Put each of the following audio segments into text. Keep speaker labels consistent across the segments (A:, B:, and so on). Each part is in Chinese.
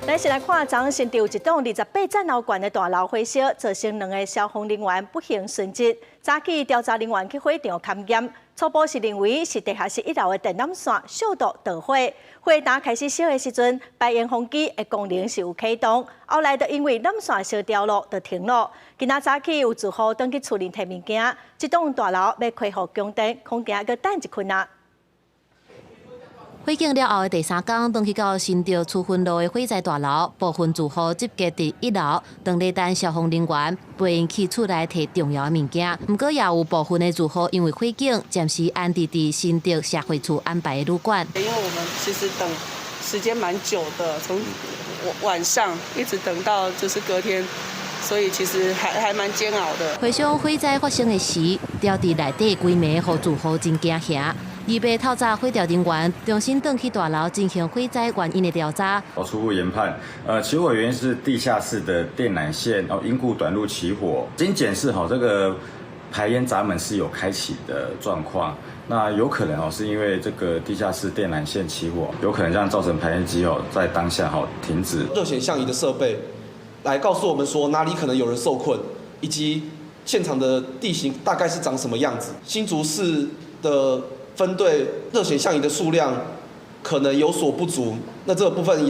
A: 咱先来看，昨新竹一栋28层楼高的大楼火烧，造成2个消防人员不幸殉职。早起调查人员去火场勘验，初步是认为是地下室1楼的电缆线烧到导火。火打开始烧的时阵，排烟风机的功能是有启动，后来就因为缆线烧掉了，就停了。今仔早起有住户登去厝里摕物件，这栋大楼要恢复供电，恐惊搁等一困难。
B: 火警了后的第3天，登去到新竹厝分路的火灾大楼，部分住户集结伫1楼，等咧等消防人员陪因去厝内摕重要的物件。不过，也有部分的住户因为火警，暂时安置伫新竹社会处安排的旅馆。
C: 因为我们其实等时间蛮久的，从晚上一直等到就是隔天，所以其实还蛮煎熬的。
B: 回想火灾发生的时，吊伫内底规暝，互住户真惊吓。 2月透早，火调人员重新登去大楼进行火灾原因的调查。
D: 初步研判，起火原因是地下室的电缆线因故短路起火。经检视这个排烟闸门是有开启的状况，那有可能是因为这个地下室电缆线起火，有可能让造成排烟机在当下停止。
E: 热显像仪的设备来告诉我们说哪里可能有人受困，以及现场的地形大概是长什么样子。新竹市的 分队热显像仪的数量可能有所不足，那这个部分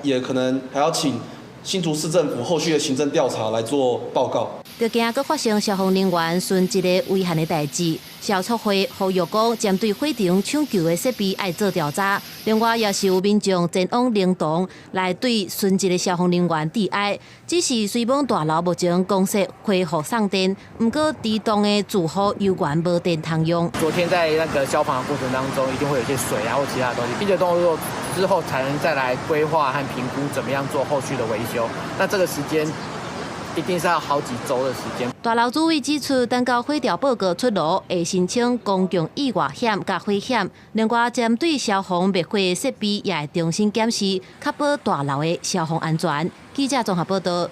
E: 也可能还要请新竹市政府后续的行政调查来做报告。就惊阁发生消防人员殉职的危险的代志，消促会呼吁讲，针对火场抢救的设备爱做调查。另外，也是有民众前往灵堂来对殉职的消防人员致哀。只是虽望大楼目前公设恢复送电，不过地栋的住户犹原无电通用。
F: 昨天在那个消防的过程当中，一定会有一些水或其他的东西，并且动作之后才能再来规划和评估怎么样做后续的维修。那这个时间 一定是要好几周的时间。大楼主委指出，等到火调报告出炉，会申请公共意外险甲火险。另外，针对消防灭火的设备，也会重新检视，确保大楼的消防安全。记者综合报道。